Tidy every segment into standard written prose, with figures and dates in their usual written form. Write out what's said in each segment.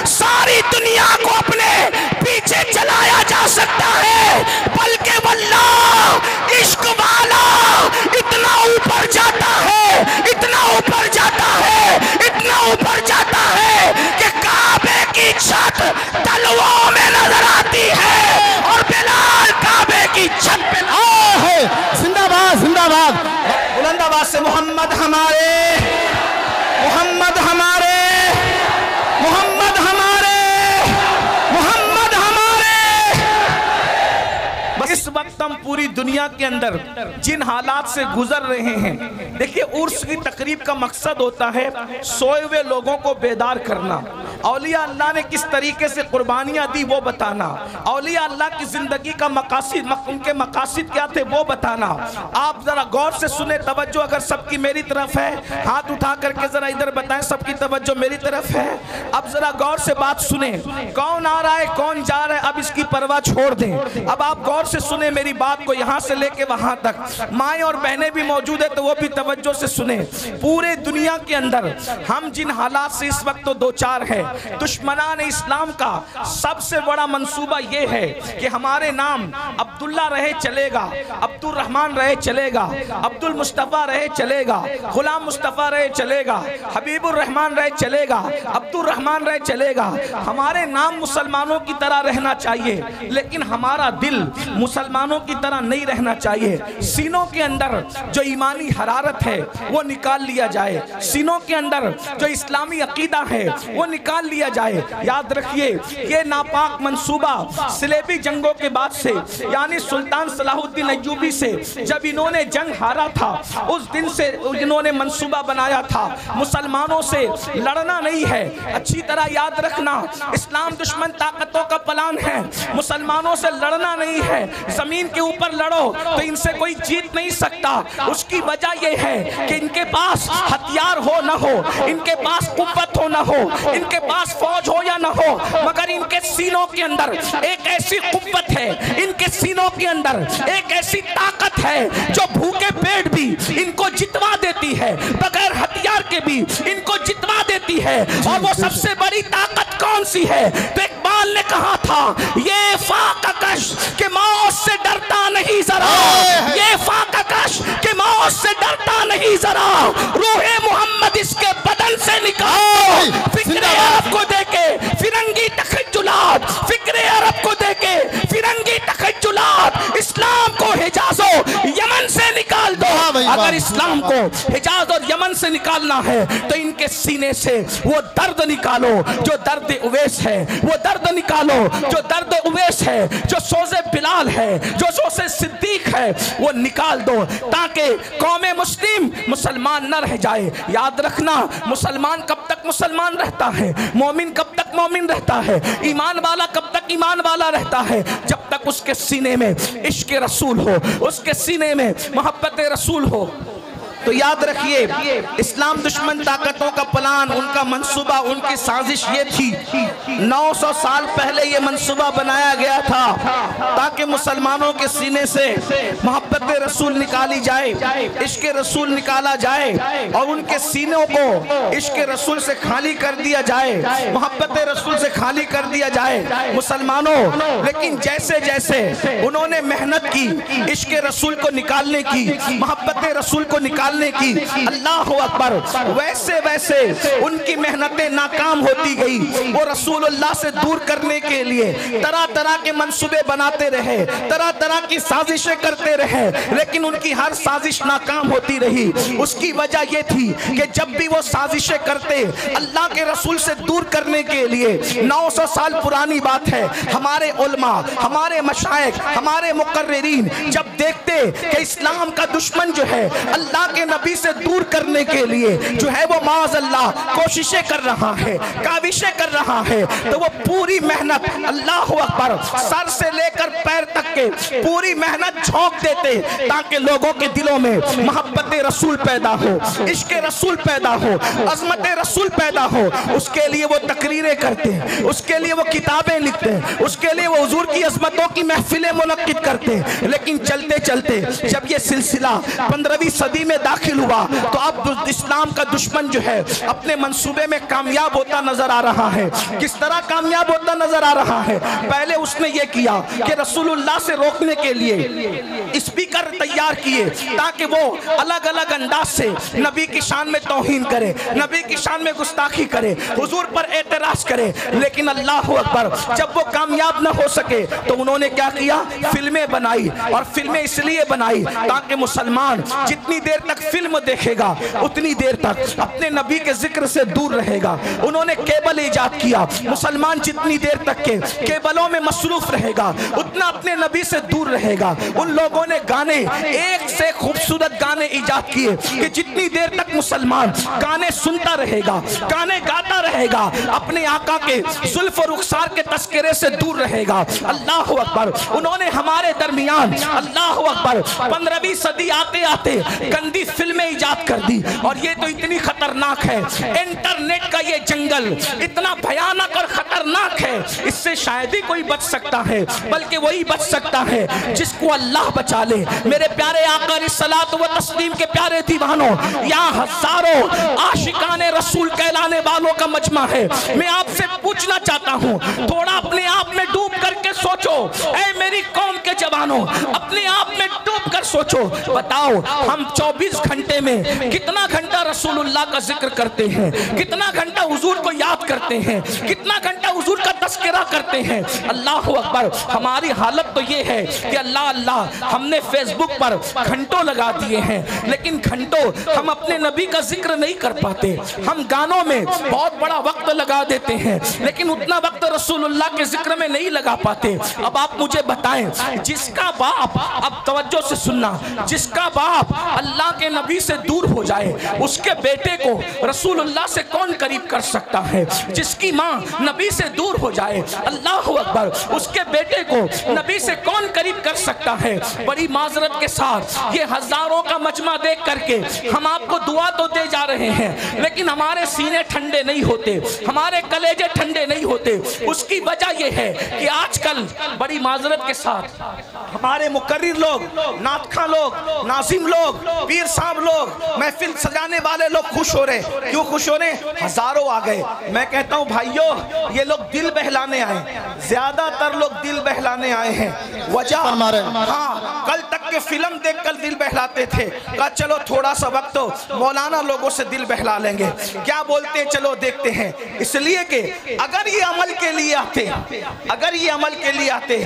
सारी दुनिया को अपने पीछे चलाया जा सकता है, बल्कि वल्लाह इश्क वाला इतना ऊपर जाता है, इतना ऊपर जाता है, इतना ऊपर जाता है कि काबे की छत तलवों में नजर आती है और बिलाल काबे की छत पे है। जिंदाबाद जिंदाबाद। बुलंद आवाज से मोहम्मद हमारे, मोहम्मद हमारे, मोहम्मद हमारे, मोहम्मद हमारे। बस इस वक्त हम पूरी दुनिया के अंदर जिन हालात से गुजर रहे हैं, देखिए उर्स की तकरीब का मकसद होता है सोए हुए लोगों को बेदार करना, औलिया अल्लाह ने किस तरीके से कुर्बानियां दी वो बताना, औलिया अल्लाह की जिंदगी का मकासिद, उनके मकासिद क्या थे वो बताना। आप जरा गौर से सुने, तवज्जो अगर सबकी मेरी तरफ है, हाथ उठा करके जरा इधर बताएं सबकी तवज्जो मेरी तरफ है। अब जरा गौर से बात सुने, कौन आ रहा है कौन जा रहा है अब इसकी परवाह छोड़ दें। अब आप गौर से सुने मेरी बात को, यहाँ से लेके वहां तक। माएँ और बहनें भी मौजूद है तो वो भी तवज्जो से सुने। पूरे दुनिया के अंदर हम जिन हालात से इस वक्त तो दो चार है, दुश्मनान इस्लाम का सबसे बड़ा मंसूबा यह है कि हमारे नाम अब्दुल्ला रहे चलेगा, अब्दुल रहमान रहे चलेगा, अब्दुल मुस्तफ़ा रहे चलेगा, गुलाम मुस्तफ़ा रहे चलेगा, हबीबुर रहमान रहे चलेगा, अब्दुल रहमान रहे चलेगा। हमारे नाम मुसलमानों की तरह रहना चाहिए, लेकिन हमारा दिल मुसलमानों की तरह नहीं रहना चाहिए। सीनों के अंदर जो ईमानी हरारत है वो निकाल लिया जाए, सीनों के अंदर जो इस्लामी अकीदा है वो निकाल लिया जाए। याद रखिए ये नापाक मंसूबा सिलेबी जंगों के बाद से, यानी सुल्तान सलाहुद्दीन अय्यूबी से जब इन्होंने जंग हारा था उस दिन से इन्होंने मंसूबा बनाया था मुसलमानों से लड़ना नहीं है। अच्छी तरह याद रखना, इस्लाम दुश्मन ताकतों का प्लान है, मुसलमानों से लड़ना नहीं है। जमीन के ऊपर लड़ो तो इनसे कोई जीत नहीं सकता। उसकी वजह यह है कि इनके पास हथियार हो ना हो, इनके पास कुव्वत हो ना हो, इनके पास फौज हो या ना हो, मगर इनके सीनों के अंदर एक ऐसी कुव्वत है, इनके सीनों के अंदर एक ऐसी ताकत है जो भूखे पेट भी इनको जितवा देती है, बगैर हथियार के भी इनको जितवा देती है। और वो सबसे बड़ी ताकत कौन सी है? तो इकबाल ने कहा था, ये फाककश के मौत से डरता नहीं जरा, ये फाककश के मौत से डरता नहीं जरा, रूहे मोहम्मद इसके बदन से निकाल। फिक्रे अरब को देके फिरंगी तखज्जुलात, फिक्रे अरब को देके फिरंगी तखज्जुलात, इस्लाम को हिजाज़ो यमन से निकाल दो। अगर इस्लाम को हिजाज और यमन से निकालना है तो इनके सीने से वो दर्द निकालो जो दर्द उवैस है, वो दर्द निकालो जो दर्द उवैस है, जो सोज़े बिलाल है, जो सोज़े सिद्दीक है, वो निकाल दो ताकि कौमे मुस्लिम मुसलमान न रह जाए। याद रखना, मुसलमान कब तक मुसलमान रहता है, मोमिन कब तक मोमिन रहता है, ईमान वाला कब तक ईमान वाला रहता है, जब तक उसके सीने में इश्क रसूल हो, उसके सीने में मोहब्बत रसूल हो। तो याद रखिए, इस्लाम दुश्मन ताकतों का प्लान, उनका मंसूबा, उनकी साजिश ये थी, 900 साल पहले ये मंसूबा बनाया गया था ताकि मुसलमानों के सीने से मोहब्बत रसूल निकाली जाए, इश्क रसूल निकाला जाए और उनके सीनों को इश्क रसूल से खाली कर दिया जाए, मोहब्बत रसूल से खाली कर दिया जाए मुसलमानों। लेकिन जैसे जैसे उन्होंने मेहनत की इश्क रसूल को निकालने की, मोहब्बत रसूल को निकालने की, अल्लाह अकबर, वैसे वैसे उनकी मेहनतें नाकाम होती गई। वो रसूलुल्लाह से दूर करने के लिए तरह तरह के मंसूबे बनाते रहे, तरह तरह की साजिशें करते रहे, लेकिन उनकी हर साजिश नाकाम होती रही। उसकी वजह यह थी कि जब भी वो साजिशें करते अल्लाह के रसूल से दूर करने के लिए, 900 साल पुरानी बात है, हमारे उलमा, हमारे मशाइख, हमारे मुकर्रिरीन जब देखते कि इस्लाम का दुश्मन जो है अल्लाह के नबी से दूर करने के लिए जो है वो माज़अल्लाह कोशिशें कर रहा है, काविशें कर रहा है, तो वो पूरी मेहनत, अल्लाह अकबर, सर से लेकर पैर तक के पूरी मेहनत झोंक देते ताकि लोगों के दिलों में मोहब्बत रसूल पैदा हो, इश्क रसूल पैदा हो, अज़मत रसूल पैदा हो। उसके लिए वो तकरीरें करते हैं, उसके लिए वो किताबें लिखते हैं, उसके लिए वो हुजूर की अज़मतों की महफिलें मुनक्किद करते हैं। लेकिन चलते चलते जब ये सिलसिला 15वीं सदी में दाखिल हुआ तो अब इस्लाम का दुश्मन जो है अपने मंसूबे में कामयाब होता नजर आ रहा है। किस तरह कामयाब होता नजर आ रहा है? पहले उसने ये किया कि रसूलुल्लाह से रोकने के लिए स्पीकर तैयार किए ताकि वो अलग अलग अंदाज से नबी की शान में तौहीन करे, नबी की शान में गुस्ताखी करे, हुजूर पर एतराज करे। लेकिन अल्लाह अकबर, जब वो कामयाब न हो सके तो उन्होंने क्या किया? फिल्में बनाई। और फिल्में इसलिए बनाई ताकि मुसलमान जितनी देर तक फिल्म देखेगा उतनी देर तक अपने नबी के जिक्र से दूर रहेगा। उन्होंने केबल इजाद किया। मुसलमान जितनी देर तक के केबलों में मसरूफ रहेगा उतना अपने नबी से दूर रहेगा। उन लोगों ने गाने, एक से खूबसूरत गाने इजाद किए कि जितनी देर तक मुसलमान गाने सुनता रहेगा, गाने गाता रहेगा, अपने आका के जुल्फ और रुखसार के तस्करे से दूर रहेगा। अल्लाह अकबर। उन्होंने हमारे दरमियान, अल्लाह अकबर, 15वीं सदी आते आते गंदी फिल्में इजाद कर दी। और ये तो इतनी खतरनाक है, इंटरनेट का ये जंगल इतना भयानक और खतरनाक है, इससे शायद ही कोई बच सकता है, बल्कि वही बच सकता है जिसको अल्लाह बचा ले। मेरे प्यारे आका रिसलात व तस्लीम के प्यारे दीवानों, यहाँ हजारों आशिकाने रसूल कहलाने वालों का मजमा है। मैं आपसे पूछना चाहता हूँ, थोड़ा अपने आप में डूब करके सोचो। ऐ मेरी कौम के जवानों, अपने आप में डूब कर सोचो। बताओ, हम 24 घंटे में कितना घंटा रसूलुल्लाह का जिक्र करते हैं, कितना घंटा हुजूर को याद करते हैं, कितना घंटा हुजूर का तस्करा करते हैं। अल्लाह अकबर। हमारी हालत तो ये है कि अल्लाह अल्लाह हमने फेसबुक पर घंटों लगा दिए हैं, लेकिन घंटों हम अपने नबी का जिक्र नहीं कर पाते। हम गानों में बहुत बड़ा वक्त लगा देते हैं, लेकिन उतना वक्त रसूलुल्लाह के जिक्र में नहीं लगा पाते। अब आप मुझे बताएं, जिसका बाप, अब तवज्जो से सुनना, जिसका बाप अल्लाह के नबी से दूर हो जाए उसके बेटे को रसूलुल्लाह से कौन करीब कर सकता है? जिसकी माँ नबी से दूर हो जाए, अल्लाह अकबर, उसके बेटे को नबी से कौन करीब कर सकता है? बड़ी माजरत के साथ ये हजारों का मजमा देख करके हम आपको दुआ तो दे जा रहे हैं, लेकिन हमारे सीने ठंडे नहीं होते, हमारे कलेजे ठंडे नहीं होते। उसकी वजह यह है कि आजकल बड़ी माजरत के साथ हमारे मुकर्रिर लोग, नातखा लोग, नाजिम लोग, पीर साहब लोग, महफिल सजाने वाले लोग खुश हो रहे। क्यों खुश हो रहे? हजारों आ गए। मैं कहता हूं भाइयों, ये लोग दिल बहलाने आए, ज्यादातर लोग दिल बहलाने आए हैं। वजह, हाँ, कल तक के फिल्म देखकर दिल बहलाते थे, कहा चलो थोड़ा सा वक्त तो मौलाना लोगों से दिल बहला लेंगे, क्या बोलते हैं चलो देखते हैं। इसलिए कि अगर ये अमल के लिए आते, अगर ये अमल के लिए आते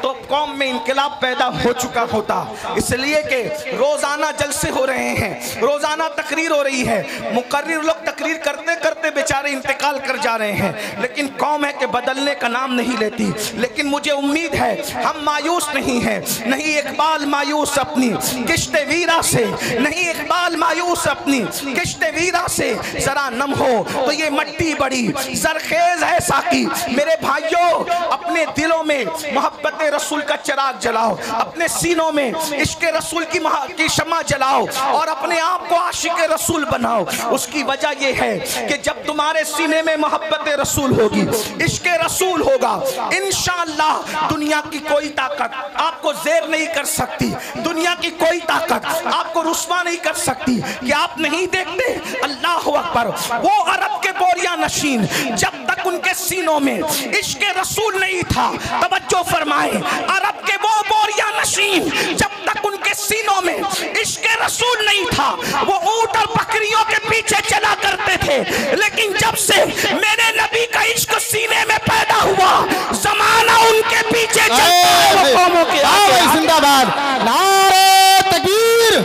तो कौम में इनकलाब पैदा हो चुका होता। इसलिए कि रोजाना जलसे हो रहे हैं, रोजाना तकरीर हो रही है, मुकर्रिर लोग तकरीर करते करते बेचारे इंतकाल कर जा रहे हैं, लेकिन कौम है कि बदलने का नाम नहीं लेती। लेकिन मुझे उम्मीद है हम मायूस नहीं हैं, नहीं इकबाल मायूस अपनी किश्ते वीरा से, नहीं इकबाल मायूस अपनी किश्ते वीरा से, जरा नम हो तो ये मट्टी बड़ी जरखेज है साकी। मेरे भाइयों, अपने दिलों में मोहब्बत रसूल का चिराग जलाओ, अपने सीनों में इश्क रसूल की शम्मा जलाओ और अपने आप को आशिक रसूल बनाओ। उसकी वजह यह है कि जब तुम्हारे सीने में मोहब्बत रसूल होगी, इश्क रसूल होगा, इंशाअल्लाह दुनिया की कोई ताकत आपको ज़ेर नहीं कर सकती, दुनिया की कोई ताकत आपको रुस्वा नहीं कर सकती। कि आप नहीं देखते, अल्लाह अकबर, वो अरब के बोरिया नशीन जब तक उनके सीनों में इश्क रसूल नहीं था, तवज्जो फरमाए, अरब के वो बोरिया नशीन जब तक उनके सीनों में इश्क रसूल नहीं था, वो ऊंट और बकरियों के पीछे चला करते थे। लेकिन जब से मेरे नबी का इश्क सीने में पैदा हुआ, जमाना उनके पीछे चलता है, वो कौमों के आगे। जिंदाबाद, नारे तकबीर,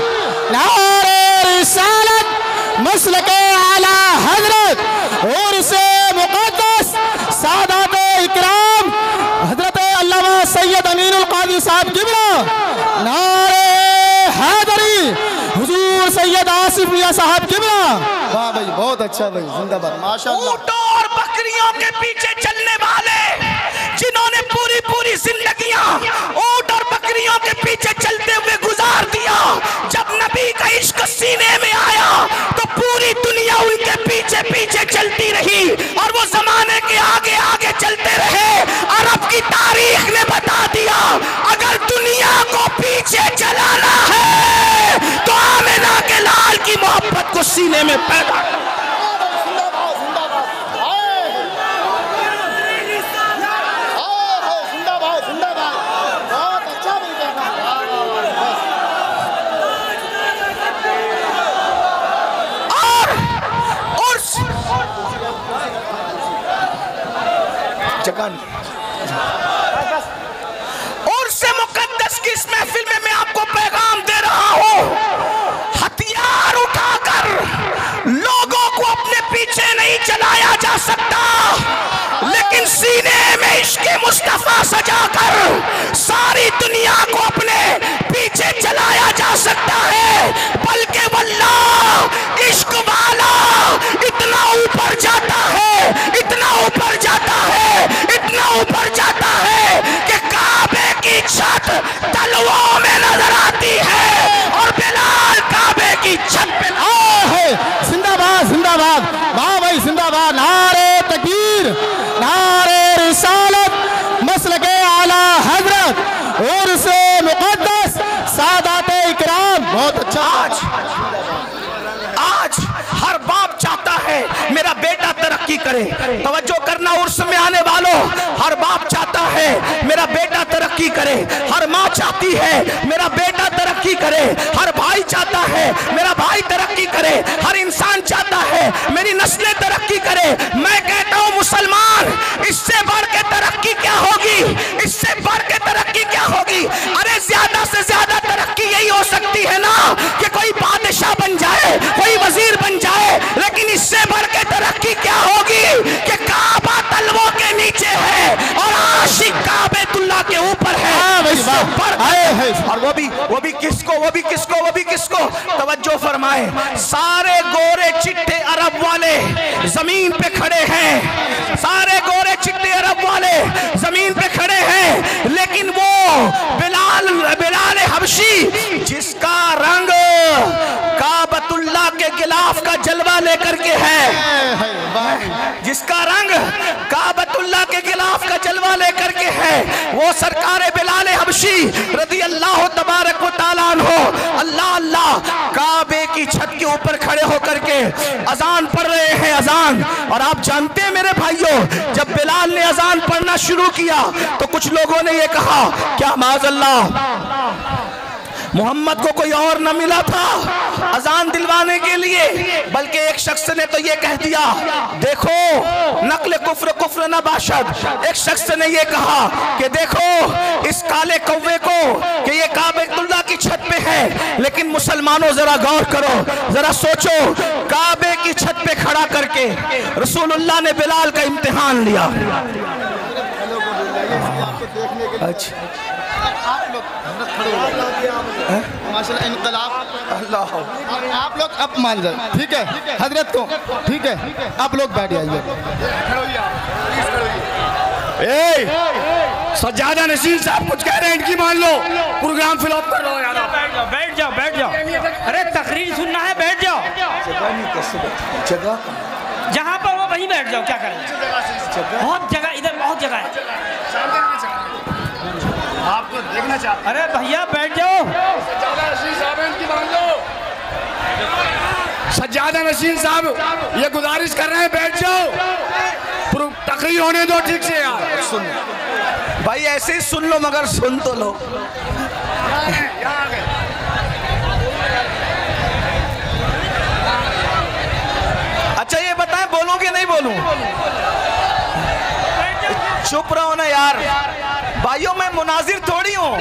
नारे रिसालत, मसलके आला हजरत और से मुक़द्दस सादात इकराम हजरत अल्लामा सैयद अमीनुल कादरी साहब क़िबला, नारे हैदरी, हुजूर सैयद आसिफ मियां साहब क़िबला। वाह भाई, बहुत अच्छा भाई, जिंदाबाद, माशाअल्लाह। ऊंटों और बकरियों के पीछे चलने वाले जिन्होंने पूरी पूरी जिंदगियां ऊंट और बकरियों के पीछे चलते हुए गुजार दिया, जब नबी का इश्क सीने में आया तो पूरी दुनिया उनके पीछे पीछे चलती रही और वो जमाने के आगे आगे चलते रहे। अरब की तारीख ने बता दिया, अगर दुनिया को पीछे चलाना है तो आमिना के लाल की मोहब्बत में पैदा। उर्से मुकद्दस की इस महफिल में मैं आपको पैगाम दे रहा हूं, हथियार उठाकर लोगों को अपने पीछे नहीं चलाया जा सकता, लेकिन सीने में इश्क़ मुस्तफा सजाकर सारी दुनिया को अपने पीछे चलाया जा सकता है। बल्कि वल्लाह इश्क वाला इतना ऊपर जाता है, इतना ऊपर जाता है, इतना ऊपर जाता है कि काबे की छत तलवों में नजर आती है और बिलाल काबे की छत पे है। जिंदाबाद जिंदाबाद, वाह भाई जिंदाबाद, नारे तकबीर, नारे रिसालत, मसलके आला हजरत, उर्से मुकद्दस, सादाते इकराम। बहुत अच्छा। आज हर बाप चाहता है मेरा बेटा तरक्की करे। तवज्जो करना उर्स में आने वालों, हर बाप चाहता है मेरा बेटा तरक्की करे, हर माँ चाहती है मेरा बेटा तरक्की करे, हर भाई चाहता है मेरा भाई तरक्की करे, हर इंसान चाहता है मेरी नस्लें तरक्की करे। मैं कहता हूँ मुसलमान, इससे बढ़ के तरक्की क्या होगी, इससे बढ़ के तरक्की क्या होगी? अरे ज्यादा से ज्यादा तरक्की यही हो सकती है ना कि कोई बादशाह बन जाए, कोई वजीर बन जाए, लेकिन इससे बढ़ के तरक्की क्या होगी कि काबा तलवों के नीचे है और आशिक काबेतुल्लाह के ऊपर है। और वो भी किसको तवज्जो फरमाए, सारे गोरे चिट्टे अरब वाले जमीन पे खड़े हैं, सारे गोरे चिट्टे अरब वाले जमीन पे खड़े हैं, लेकिन वो बिलाल हबशी जिसका रंग काबतुल्लाह के गिलाफ का जलवा लेकर के है, जिसका रंग काबतुल्लाह के गिलाफ का जलवा लेकर के है, वो सरकार बिलाल हबशी रज़ी अल्लाह तबारक व तआला अन्हु अल्लाह अल्लाह काबे की छत के ऊपर खड़े होकर के अजान पढ़ रहे हैं, अजान। और आप जानते हैं मेरे भाइयों, जब बिलाल ने अजान पढ़ना शुरू किया तो कुछ लोगों ने ये कहा क्या माज़अल्लाह मोहम्मद को कोई और न मिला था अजान दिलवाने के लिए, बल्कि एक शख्स ने तो ये कह दिया देखो नकल कुफ्र कुफ्र न बाशद। एक शख्स ने ये कहा कि देखो इस काले कौवे को कि ये काबेतुल्लाह की छत पे है, लेकिन मुसलमानों जरा गौर करो, जरा सोचो, काबे की छत पे खड़ा करके रसूलुल्लाह ने बिलाल का इम्तिहान लिया। अच्छा आप लोग माशाल्लाह इनकलाब अल्लाह, आप लोग अब मान जाए, ठीक है हजरत को, ठीक है आप लोग बैठ जाइए। सज्जादा नसीर साहब कुछ कह रहे हैं, इनकी मान लो, प्रोग्राम फिल अप कर लो यार। बैठ जाओ बैठ जाओ, अरे तकरीर सुनना है, बैठ जाओ। जगह जहाँ पर वो वहीं बैठ जाओ, क्या करें, बहुत जगह, इधर बहुत जगह है, आपको देखना चाहते। अरे भैया बैठ जाओ। सज्जादा नसीर साहब ये गुजारिश कर रहे हैं बैठ जाओ, तकरीर होने दो ठीक से यार। सुन भाई, ऐसे ही सुन लो मगर सुन तो लो। अच्छा ये बताएं बोलूं कि नहीं बोलूं? चुप रहो ना यार भाइयों, मैं मुनाजिर थोड़ी हूँ,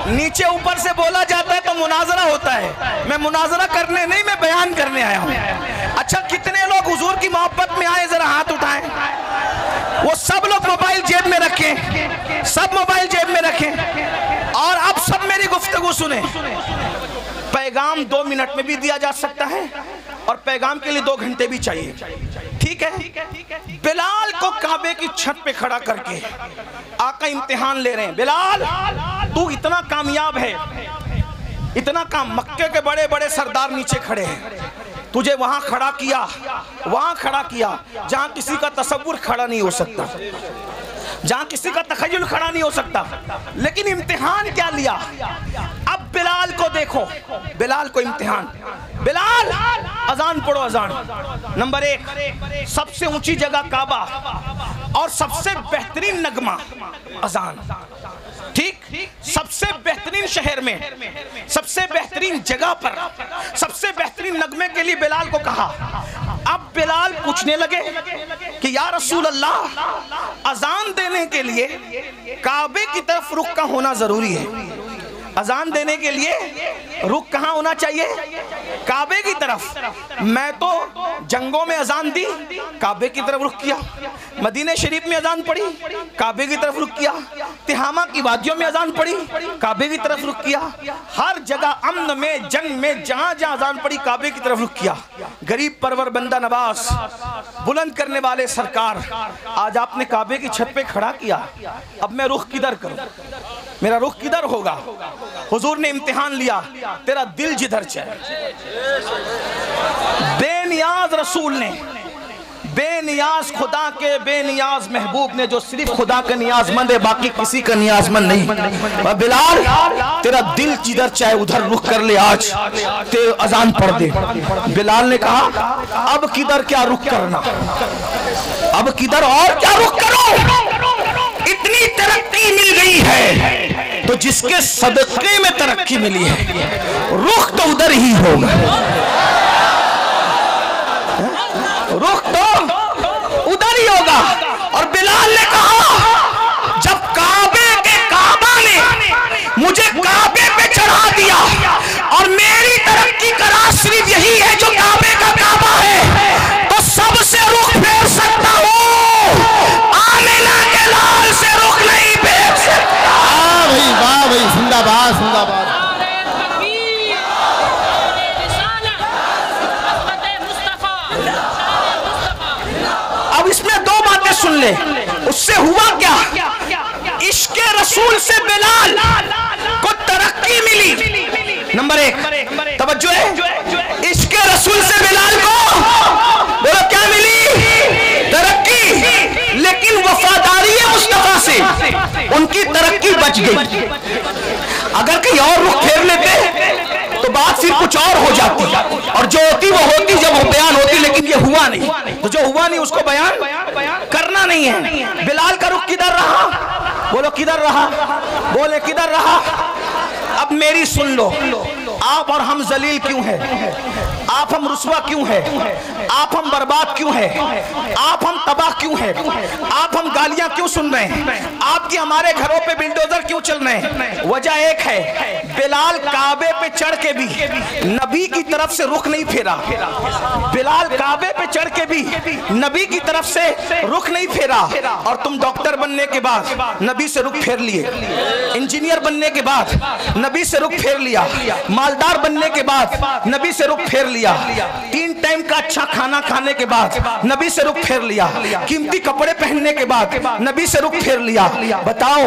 नीचे ऊपर से बोला जाता है तो मुनाजरा होता है, मैं मुनाजरा करने नहीं, मैं बयान करने आया हूँ। अच्छा कितने लोग हुजूर की मोहब्बत में आए, जरा हाथ उठाएं। वो सब लोग मोबाइल जेब में रखें, सब मोबाइल जेब में रखें और अब सब मेरी गुफ्तगू सुने। पैगाम 2 मिनट में भी दिया जा सकता है और पैगाम के लिए 2 घंटे भी चाहिए, ठीक है। बिलाल को काबे की छत पे खड़ा करके आका इम्तिहान ले रहे हैं। बिलाल तू इतना कामयाब है, इतना काम, मक्के के बड़े बड़े सरदार नीचे खड़े हैं, तुझे वहां खड़ा किया, वहां खड़ा किया जहां किसी का तसव्वुर खड़ा नहीं हो सकता, जहां किसी का तखय्युल खड़ा नहीं हो सकता, लेकिन इम्तिहान क्या लिया? अब बिलाल को देखो, बिलाल को इम्तिहान। बिलाल अजान पढ़ो, अजान नंबर 1, सबसे ऊंची जगह काबा और सबसे बेहतरीन नगमा अजान, ठीक, सबसे बेहतरीन शहर में, सबसे बेहतरीन जगह पर, सबसे बेहतरीन नगमे के लिए बिलाल को कहा। अब बिलाल पूछने लगे कि या रसूल अल्लाह, अजान देने के लिए काबे की तरफ रुख का होना जरूरी है। अजान देने के लिए रुख कहाँ होना चाहिए? काबे की तरफ। मैं तो जंगों में अजान दी, काबे की तरफ रुख किया। मदीने शरीफ में अजान पड़ी, काबे की तरफ रुख किया। तिहामा की वादियों में अजान पड़ी, काबे की तरफ रुख किया। हर जगह अमन में, जंग में, जहां जहां अजान पड़ी, काबे की तरफ रुख किया। गरीब परवर बंदा नवाज, बुलंद करने वाले सरकार, आज आपने काबे की छत पे खड़ा किया, अब मैं रुख किधर करूं? मेरा रुख किधर होगा? हुजूर ने इम्तिहान लिया, तेरा दिल जिधर चाहे। बेनियाज रसूल ने, बेनियाज खुदा के बेनियाज महबूब ने, जो सिर्फ खुदा का नियाजमंद है, बाकी किसी का नियाजमंद नहीं। बिलाल, तेरा दिल जिधर चाहे उधर रुख कर ले, आज ते अजान पढ़ दे। बिलाल ने कहा, अब किधर क्या रुख करना, अब किधर और क्या रुख करो? इतनी तरक्की मिल गई है तो जिसके सदक़े में तरक्की मिली है, रुख तो उधर ही होगा, रुख तो उधर ही होगा। और बिलाल ने कहा, जब काबे के काबा ने मुझे काबे पे चढ़ा दिया और मेरी तरक्की का राज सिर्फ यही है जो काबे का काबा है, तो सबसे रुख फेर सकता हूँ, आमिना के लाल से रुख नहीं फेर सकता। वाह भाई, जिंदाबाद जिंदाबाद। अब इसमें दो बातें सुन ले, उससे हुआ क्या? इश्क रसूल से बिलाल को तरक्की मिली। नंबर 1 तवज्जो है, इश्क रसूल से बिलाल को बोलो क्या मिली? तरक्की। लेकिन वफादारी मुस्तफा से उनकी तरक्की बच गई। अगर कहीं और रुख फेर लेते तो बात सिर्फ कुछ और हो जाती, और जो होती वो होती जब वो बयान होती, लेकिन ये हुआ नहीं, तो जो हुआ नहीं उसको बयान करना नहीं है। बिलाल का रुख किधर रहा? बोलो किधर रहा? बोले किधर रहा? अब मेरी सुन लो, आप और हम जलील क्यों हैं? आप हम रुस्वा क्यों हैं? आप हम बर्बाद क्यों हैं? आप हम तबाह क्यों हैं? आप हम गालियां क्यों सुन रहे हैं? आपकी हमारे घरों पे बिल्डोजर क्यों चल रहे हैं? वजह एक है, बिलाल काबे पे चढ़ के भी नबी की तरफ से रुख नहीं फेरा। बिलाल काबे पे चढ़ के भी नबी की तरफ से रुख नहीं फेरा। और तुम डॉक्टर बनने के बाद नबी से रुख फेर लिए, इंजीनियर बनने के बाद नबी से रुख फेर लिया, मालदार बनने के बाद नबी से रुख फेर लिया, 3 टाइम का अच्छा खाना खाने के बाद नबी से रुख फेर लिया, कीमती कपड़े पहनने के बाद नबी से रुख फेर लिया। बताओ,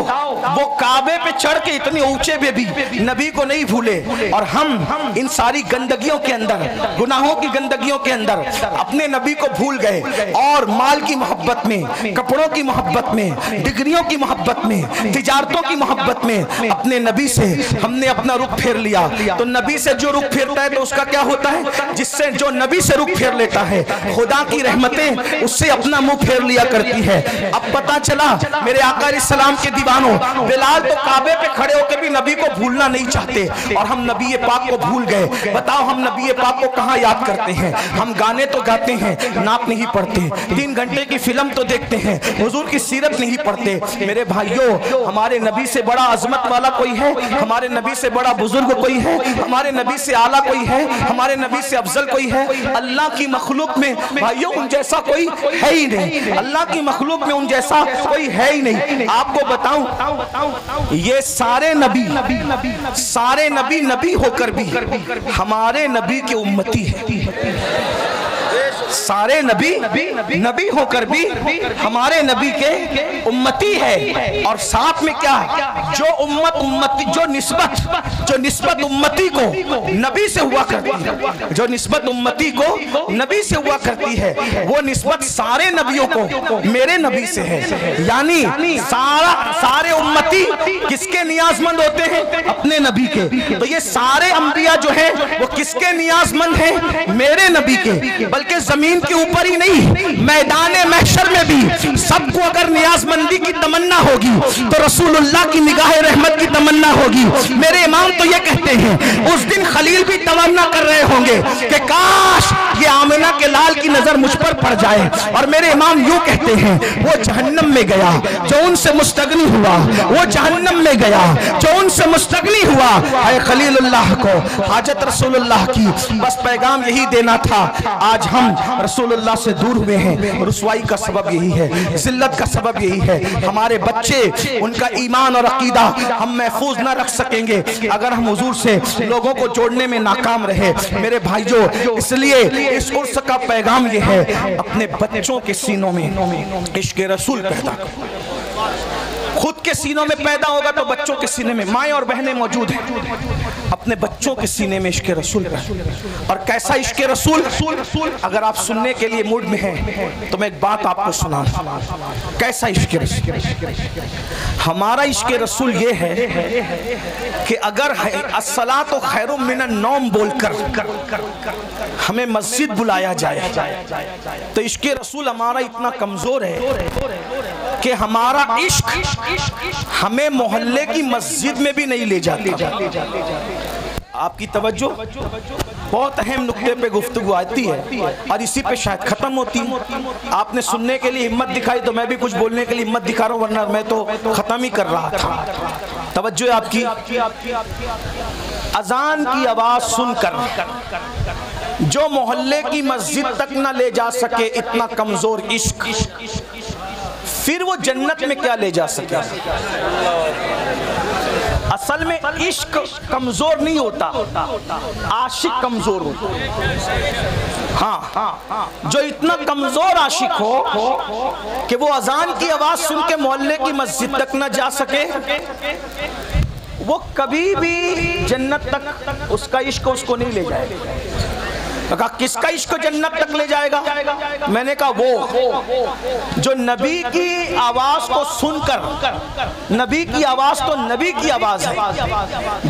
वो काबे पे चढ़ के इतने ऊंचे पे भी नबी को नहीं भूले, और हम इन सारी गंदगियों के अंदर, गुनाहों की गंदगियों के अंदर अपने नबी को भूल गए, और माल की मोहब्बत में, कपड़ों की मोहब्बत में, डिग्रियों की मोहब्बत में, तिजारतों की मोहब्बत में अपने नबी से हमने अपना रुख फेर लिया। तो नबी से जो रुख फेरता है तो उसका क्या होता है? जिससे जो नबी से रुख फेर लेता है, खुदा की रहमतें उससे अपना मुंह फेर लिया करती है। अब पता चला मेरे आका सलाम के दीवानों, बिलाल तो काबे पे खड़े होकर भी नबी को भूलना नहीं चाहते, और हम नबी पाक को भूल गए। बताओ, हम नबी पाक को कहाँ याद करते हैं? हम गाने तो गाते हैं, नात नहीं पढ़ते, 3 घंटे की फिल्म तो देखते हैं, हुजूर की सीरत नहीं पढ़ते। मेरे भाइयों, हमारे नबी से बड़ा अजमत वाला कोई है? हमारे नबी से बड़ा बुजुर्ग कोई है? हमारे नबी से आला कोई है? हमारे नबी से अफजल कोई है? अल्लाह की मखलूक में भाइयों उन जैसा कोई है ही नहीं। अल्लाह की मखलूक में उन जैसा कोई है ही नहीं। आपको बताऊं, ये सारे नबी नबी होकर भी हमारे नबी के उम्मती है। सारे नबी नबी होकर भी हमारे नबी के उम्मती है। और साथ में क्या, जो उम्मती जो निस्बत उम्मती को नबी से हुआ करती है, जो निस्बत उम्मती को नबी से हुआ करती है, वो निस्बत सारे नबियों को मेरे नबी से है। यानी सारे उम्मती किसके नियाजमंद होते हैं? अपने नबी के। तो ये सारे अंबिया जो है वो किसके नियाजमंद हैं? मेरे नबी के। बल्कि जमीन के ऊपर ही नहीं, मैदान महशर में भी सबको अगर नियाजमंदी की तमन्ना होगी तो रसूलुल्लाह की निगाह रहमत की तमन्ना होगी। मेरे इमाम तो ये कहते हैं उस दिन खलील भी तमन्ना कर रहे होंगे कि काश ये आमिना के लाल की नजर मुझ पर पड़ जाए। और मेरे इमाम यूं कहते हैं वो जहन्नम में गया जो उनसे मुस्तगनी हुआ, वो जहन्नम में गया जो उनसे मुस्तगनी हुआ। है खलीलुल्लाह को हाजत रसूलुल्लाह की, बस पैगाम यही देना था। आज हम रसूलुल्लाह से दूर हुए हैं, रुसवाई का सबब यही है, जिल्लत का सबब यही है। हमारे बच्चे, उनका ईमान और अकीदा हम महफूज ना रख सकेंगे अगर हम हुजूर से लोगों को जोड़ने में नाकाम रहे। मेरे भाइयों, इसलिए इस उर्स का पैगाम यह है, अपने बच्चों के सीनों में इश्क रसूल पैदा करो। खुद के सीनों में पैदा होगा तो बच्चों के सीने में, माएँ और बहनें मौजूद हैं, अपने बच्चों के सीने में इश्क रसूल पैदा। और कैसा इश्क रसूल? अगर आप सुनने के लिए मूड में हैं तो मैं एक बात आपको सुना। कैसा इश्क रसूल? हमारा इश्क रसूल ये है कि अगर अस्सलातु खैरुम मिनन नौम बोलकर हमें मस्जिद बुलाया जाए तो इश्क रसूल हमारा इतना कमजोर है कि हमारा इश्क हमें मोहल्ले की मस्जिद में भी नहीं ले जाता। आपकी तवज्जो, बहुत अहम नुक्ते पे गुफ्तगू आती है और इसी पे शायद खत्म होती है। आपने सुनने के लिए हिम्मत दिखाई तो मैं भी कुछ बोलने के लिए हिम्मत दिखा रहा हूँ, वरना मैं तो खत्म ही कर रहा था। तवज्जो आपकी। अजान की आवाज सुनकर जो मोहल्ले की मस्जिद तक न ले जा सके, इतना कमजोर इश्क, फिर वो जन्नत में क्या ले जा सके? असल में इश्क कमजोर नहीं होता, आशिक कमजोर होता। हाँ, जो इतना कमजोर आशिक हो कि वो अजान की आवाज सुन के मोहल्ले की मस्जिद तक न जा सके, वो कभी भी जन्नत तक उसका इश्क उसको नहीं ले जाएगा। तो कहा किसका इश्क जन्नत तक ले जाएगा? मैंने कहा वो जो नबी की आवाज को सुनकर, नबी की आवाज तो नबी की आवाज है,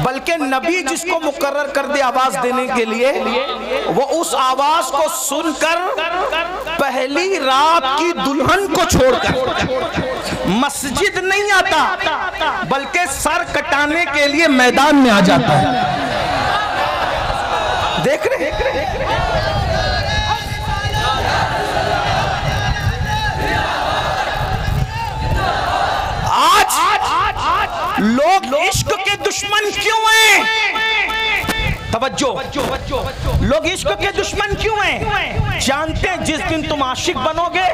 बल्कि नबी जिसको मुकर्रर कर दे आवाज देने के लिए, वो उस आवाज को सुनकर पहली रात की दुल्हन को छोड़कर मस्जिद नहीं आता, बल्कि सर कटाने के लिए मैदान में आ जाता है। देख रहे आज लोग इश्क के दुश्मन क्यों हैं? तवज्जो, लोग इश्क के दुश्मन क्यों हैं? जानते हैं जिस दिन तुम आशिक बनोगे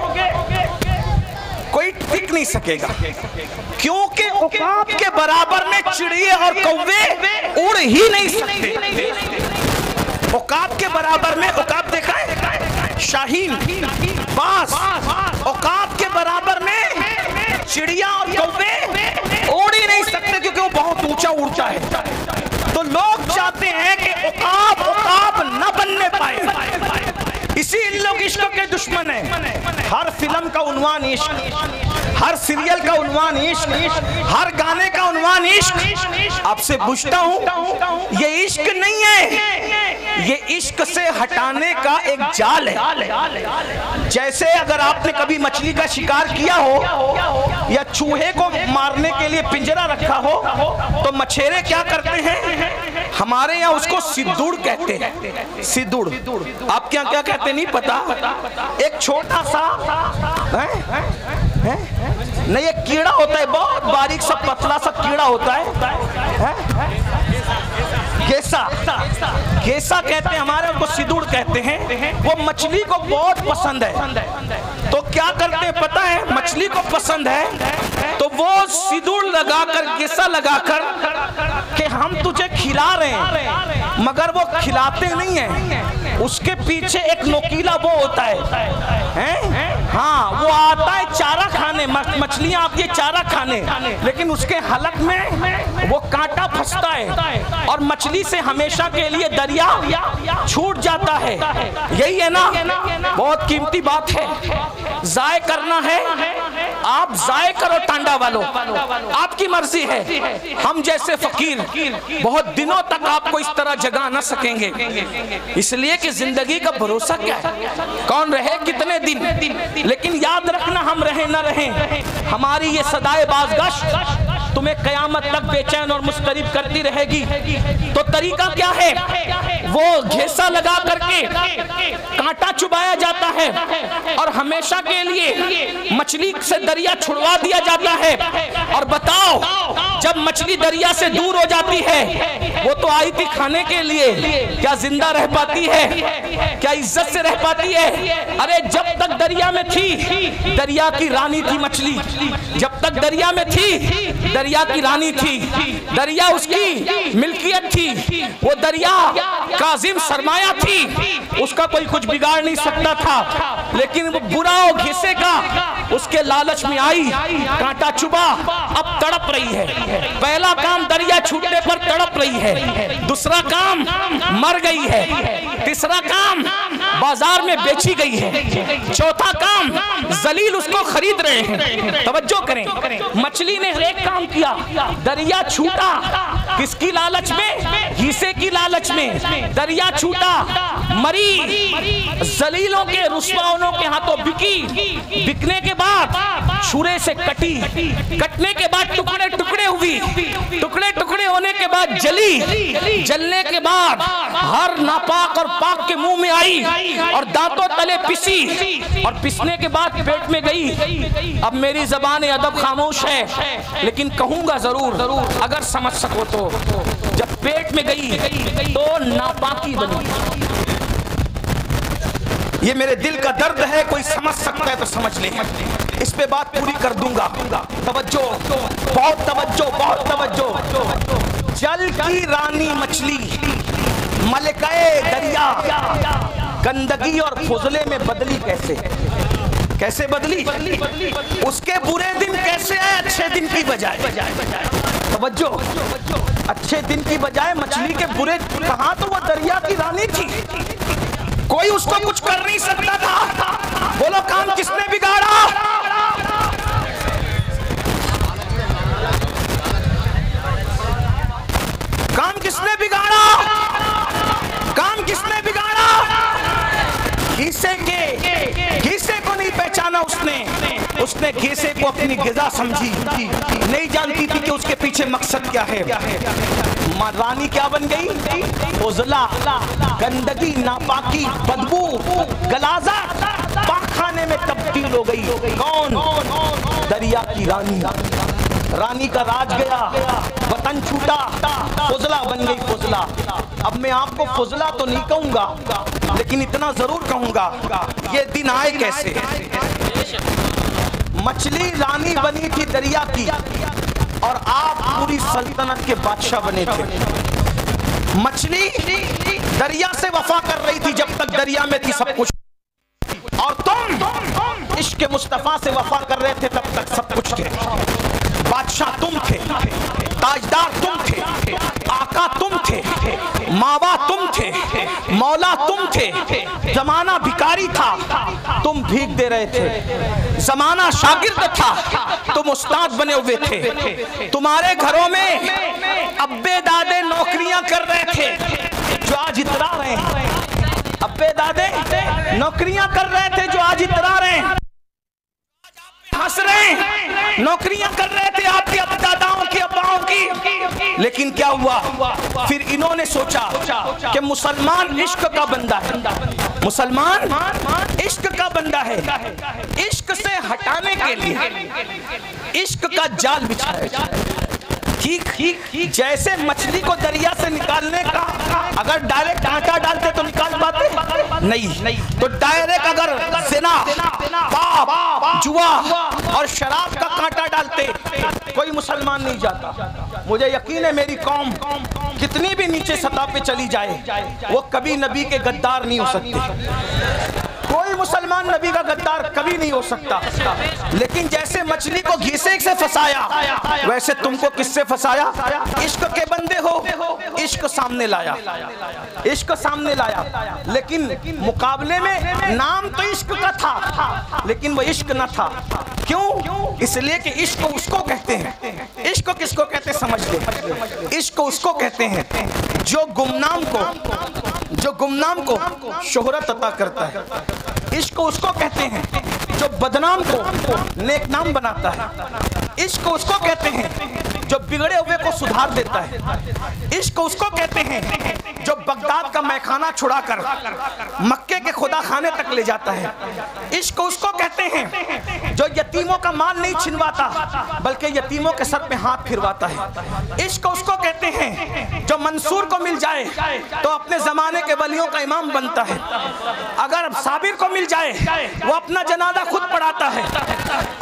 कोई टिक नहीं सकेगा, क्योंकि औकात के बराबर में चिड़िए और कौवे उड़ ही नहीं सकते। औकात के बराबर में, औकात देखा है? शाहीन, बास, औकात के बराबर में चिड़िया और कौवे उड़ ही नहीं सकते क्योंकि वो बहुत ऊंचा उड़ता है। तो लोग चाहते हैं कि औकात न बनने पाए, इसी लोग इश्क के दुश्मन हैं। हर फिल्म का उन्वान इश्क, हर सीरियल का उन्वान इश्क, हर गाने का उन्वान इश्क। आपसे पूछता हूं, ये इश्क नहीं है, ये इश्क से हटाने का एक जाल है। जैसे अगर आपने कभी मछली का शिकार किया हो या चूहे को मारने के लिए पिंजरा रखा हो, तो मछेरे क्या करते हैं? हमारे यहाँ उसको सिद्दूड़ कहते हैं। सिद्दूड़, आपके यहाँ क्या कहते हैं नहीं पता। एक छोटा सा नहीं, एक कीड़ा होता है, बहुत बारीक सा पतला सा कीड़ा होता है, गेसा। गेसा कहते हैं हमारे, उनको सिदुड़ कहते हैं, वो मछली को बहुत पसंद है। तो क्या करते हैं पता है, मछली को पसंद है तो वो सिदुड़ लगाकर, गेसा लगाकर कि हम तुझे खिला रहे हैं, मगर वो खिलाते नहीं हैं, उसके पीछे एक नोकीला वो होता है? हाँ, वो आता है चारा खाने, मछलियां आती है चारा खाने, लेकिन उसके हलक में वो कांटा फंसता है और मछली से हमेशा के लिए दरिया छूट जाता है। यही है ना, बहुत कीमती बात है। जाय करना है, आप जाय करो टांडा वालों, आपकी मर्जी है। हम जैसे फकीर बहुत दिनों तक आपको इस तरह जगा न सकेंगे, इसलिए कि जिंदगी का भरोसा क्या है, कौन रहे कितने दिन। लेकिन याद रखना, हम रहे न रहे, हमारी ये सदाए बाज़गश्त तुम्हें कयामत तक बेचैन और मुस्तरिब करती रहेगी। तो तरीका क्या है, वो घेसा लगा करके कांटा चुबाया जाता है और हमेशा के लिए मछली से दरिया छुड़वा दिया जाता है। और बताओ, जब मछली दरिया से दूर हो जाती है, वो तो आई थी खाने के लिए, क्या जिंदा रह पाती है, क्या इज्जत से रह पाती है? अरे जब तक दरिया में थी, दरिया की रानी थी मछली, जब तक दरिया में थी, दरिया की रानी थी, दरिया उसकी मिल्कियत थी, वो दरिया काजिम सरमाया थी, उसका कोई कुछ बिगाड़ नहीं सकता था। लेकिन वो बुरा और घिसे का उसके लालच में आई, कांटा चुबा, अब तड़प रही है। पहला काम दरिया छूटने पर तड़प रही है, दूसरा काम मर गई है, तीसरा काम बाजार में बेची गई है, चौथा काम जलील उसको खरीद रहे हैं। तवज्जो करें, मछली ने एक काम किया, दरिया छूटा, किसकी लालच में? हिस्से की लालच में दरिया छूटा, मरी, जलीलों के रुस्वाओं के हाथों बिकी, बिकने के बाद छुरे से कटी, कटने के बाद टुकड़े टुकड़े हुई, टुकड़े टुकड़े होने के बाद जली, जलने के बाद हर नापाक और पाक के मुंह में आई और दांतों तले पिसी, और पिसने के बाद पेट में गई। अब मेरी ज़बान अदब खामोश है, लेकिन कहूंगा जरूर, अगर समझ सको तो। जब पेट में गई तो नापाकी बनी। ये मेरे दिल का दर्द है, कोई समझ सकता है तो समझ ले, इस पे बात पूरी कर दूंगा। तवज्जो, बहुत तवज्जो, बहुत तवज्जो। जल की रानी मछली, मलकाए दरिया, गंदगी और फुजले में बदली कैसे? कैसे बदली? उसके बुरे दिन कैसे आए अच्छे दिन की बजाय? तवज्जो, अच्छे दिन की बजाय मछली के बुरे कहां, तो वो दरिया की रानी थी, कोई उसको कुछ कर नहीं सकता था। बोलो, काम किसने बिगाड़ा? काम किसने बिगाड़ा? काम किसने बिगाड़ा? घीसे को नहीं पहचाना उसने घीसे को अपनी गिज़ा समझी, नहीं जानती थी कि उसके पीछे मकसद क्या है। रानी क्या बन गई? उजला, गंदगी, नापाकी, बदबू, गलाजा, पाखाने में तब्दील हो गई। कौन? दरिया की रानी। रानी का राज गया, वतन छूटा, फुजला बन गई फुजला। अब मैं आपको फुजला तो नहीं कहूंगा, लेकिन इतना जरूर कहूंगा, ये दिन आए कैसे? मछली रानी बनी थी दरिया की, और आप पूरी सल्तनत के बादशाह बने थे। मछली दरिया से वफा कर रही थी जब तक दरिया में थी सब कुछ, और तुम इश्क मुस्तफा से वफा कर रहे थे तब तक सब कुछ थे। बादशाह तुम थे, ताजदार तुम थे, आका तुम थे, मावा तुम थे, मौला तुम थे। जमाना भिखारी था, तुम भीख दे रहे थे। जमाना शागिर्द था, तुम उस्ताद बने हुए थे। तुम्हारे घरों में अब्बे दादे नौकरियां कर रहे थे जो आज इतरा रहे हैं। अब्बे दादे नौकरियां कर रहे थे जो आज इतरा रहे हैं, हंस रहे हैं। नौकरियां कर रहे थे आपके दादाओं की, अब्बाओं की, लेकिन क्या हुआ? फिर इन्होंने सोचा कि मुसलमान इश्क का बंदा है, मुसलमान इश्क का बंदा है। इश्क से हटाने के लिए इश्क का जाल बिछाया जाए। ठीक जैसे मछली को दरिया से निकालने का अगर डायरेक्ट नहीं। तो डायरेक्ट अगर ज़िना, पाप, जुआ और शराब का कांटा डालते कोई मुसलमान नहीं जाता। मुझे यकीन है मेरी कौम कितनी भी नीचे सतह पे चली जाए वो कभी नबी के गद्दार नहीं हो सकते। कोई मुसलमान नबी का गद्दार कभी नहीं हो सकता। लेकिन जैसे मछली को घीसे से फंसाया वैसे तुमको किससे फंसाया? इश्क के बंदे हो, इश्क सामने लाया, इश्क सामने लाया। लेकिन मुकाबले में नाम तो इश्क का था लेकिन वो इश्क न था। क्यों? इसलिए कि इश्क उसको कहते हैं। इश्क किसको कहते समझ ले। इश्क उसको कहते हैं जो गुमनाम को शोहरत अता करता है। इश्क उसको कहते हैं जो बदनाम को नेकनाम बनाता है। इश्क उसको कहते हैं जो बिगड़े हुए को सुधार देता है। इश्क उसको कहते हैं जो बगदाद का मैखाना छुड़ाकर मक्के के खुदा खाने तक ले जाता है। इश्क उसको कहते हैं जो यतीमों का माल नहीं छिनवाता बल्कि यतीमों के सर पे हाथ फिरवाता है। इश्क उसको कहते हैं जो मंसूर को मिल जाए तो अपने जमाने के वलियों का इमाम बनता है। अगर साबिर को मिल जाए वो अपना जनाजा खुद पढ़ाता है।